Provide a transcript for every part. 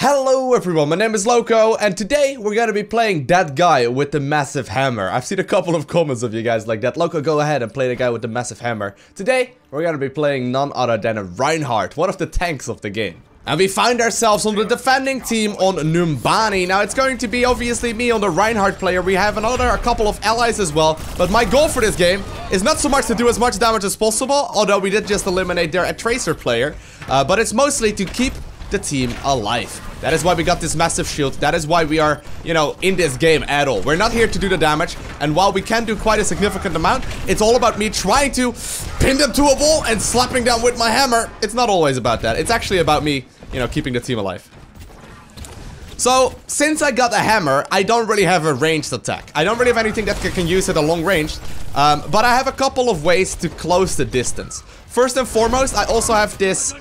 Hello everyone, my name is Lowko, and today we're gonna be playing that guy with the massive hammer. I've seen a couple of comments of you guys like that. Lowko, go ahead and play the guy with the massive hammer. Today, we're gonna be playing none other than a Reinhardt, one of the tanks of the game. And we find ourselves on the defending team on Numbani. Now, it's going to be obviously me on the Reinhardt player. We have a couple of allies as well. But my goal for this game is not so much to do as much damage as possible, although we did just eliminate their Tracer player. But it's mostly to keep the team alive. That is why we got this massive shield. That is why we are, in this game at all. We're not here to do the damage. And while we can do quite a significant amount, it's all about me trying to pin them to a wall and slapping down with my hammer. It's not always about that. It's actually about me, keeping the team alive. So, since I got a hammer, I don't really have a ranged attack. I don't really have anything that can use at a long range. But I have a couple of ways to close the distance. First and foremost, I also have this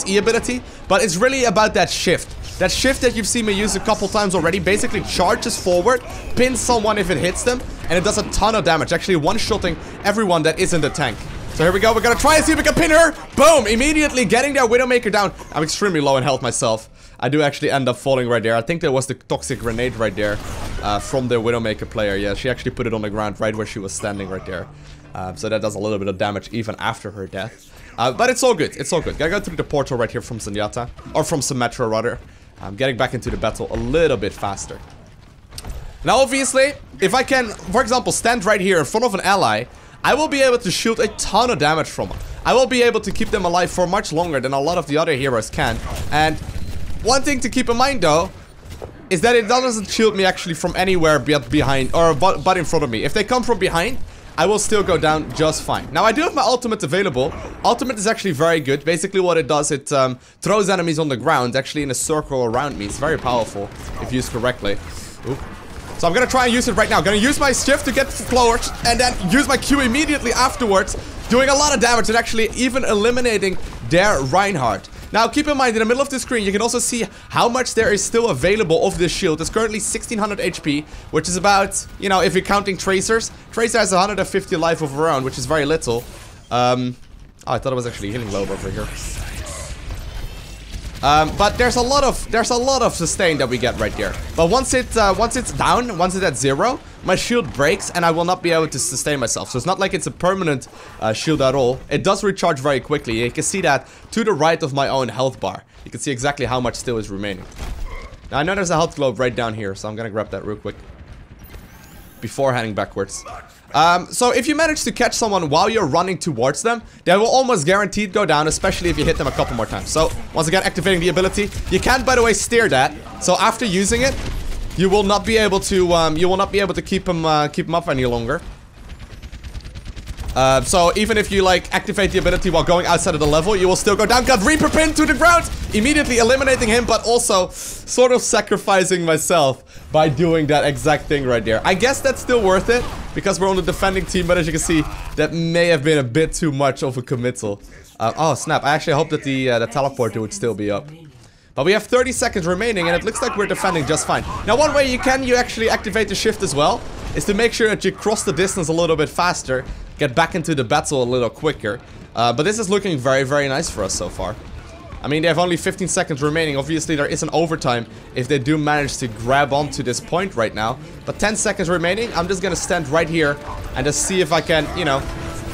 E ability, but it's really about that shift. That shift that you've seen me use a couple times already basically charges forward, pins someone if it hits them, and it does a ton of damage, actually one-shotting everyone that isn't a tank. So here we go, we're gonna try and see if we can pin her! Boom! Immediately getting their Widowmaker down. I'm extremely low in health myself. I do actually end up falling right there. I think there was the toxic grenade right there from the Widowmaker player. Yeah, she actually put it on the ground right where she was standing right there. So that does a little bit of damage even after her death. But it's all good, it's all good. Gotta go through the portal right here from Zenyatta. Or from Symmetra rather. I'm getting back into the battle a little bit faster. Now obviously, if I can, for example, stand right here in front of an ally, I will be able to shoot a ton of damage from them. I will be able to keep them alive for much longer than a lot of the other heroes can. And one thing to keep in mind though, is that it doesn't shield me actually from anywhere behind, or but in front of me. If they come from behind, I will still go down just fine. Now, I do have my ultimate available. Ultimate is actually very good. Basically, what it does, it throws enemies on the ground, actually in a circle around me. It's very powerful if used correctly. Oop. So I'm gonna try and use it right now. Gonna use my shift to get forward, and then use my Q immediately afterwards, doing a lot of damage and actually even eliminating their Reinhardt. Now, keep in mind, in the middle of the screen, you can also see how much there is still available of this shield. It's currently 1600 HP, which is about, if you're counting Tracers. Tracer has 150 life of her own, which is very little. Oh, I thought it was actually healing low over here. But there's a lot of sustain that we get right there. But once it's down, once it's at 0, my shield breaks and I will not be able to sustain myself. So it's not like it's a permanent shield at all. It does recharge very quickly. You can see that to the right of my own health bar. You can see exactly how much still is remaining. Now I know there's a health globe right down here, so I'm gonna grab that real quick before heading backwards. So if you manage to catch someone while you're running towards them, they will almost guaranteed go down, especially if you hit them a couple more times. So once again, activating the ability. You can, by the way, steer that. So after using it, you will not be able to keep them up any longer. So even if you activate the ability while going outside of the level, you will still go down. Got Reaper pinned to the ground, immediately eliminating him, but also sort of sacrificing myself by doing that exact thing right there. I guess that's still worth it because we're on the defending team, but as you can see, that may have been a bit too much of a committal. Oh snap! I actually hope that the teleporter would still be up. But we have 30 seconds remaining, and it looks like we're defending just fine. Now, one way you actually activate the shift as well is to make sure that you cross the distance a little bit faster, get back into the battle a little quicker. But this is looking very, very nice for us so far. I mean, they have only 15 seconds remaining. Obviously, there is an overtime if they do manage to grab onto this point right now. But 10 seconds remaining, I'm just gonna stand right here and just see if I can,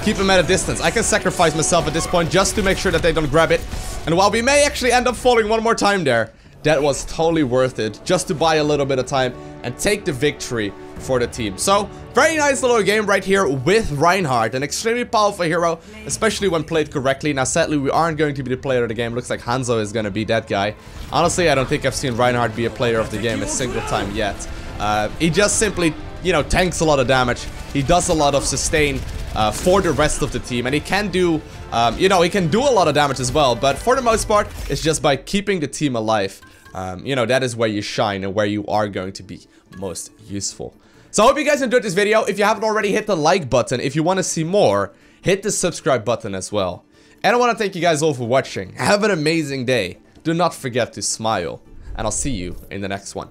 keep them at a distance. I can sacrifice myself at this point just to make sure that they don't grab it. And while we may actually end up falling one more time there, that was totally worth it just to buy a little bit of time and take the victory for the team. So, very nice little game right here with Reinhardt, an extremely powerful hero, especially when played correctly. Now, sadly, we aren't going to be the player of the game. Looks like Hanzo is going to be that guy. Honestly, I don't think I've seen Reinhardt be a player of the game a single time yet. He just simply, tanks a lot of damage. He does a lot of sustain for the rest of the team, and he can do, he can do a lot of damage as well, but for the most part, it's just by keeping the team alive. That is where you shine and where you are going to be most useful. So I hope you guys enjoyed this video. If you haven't already, hit the like button. If you want to see more, hit the subscribe button as well. And I want to thank you guys all for watching. Have an amazing day. Do not forget to smile, and I'll see you in the next one.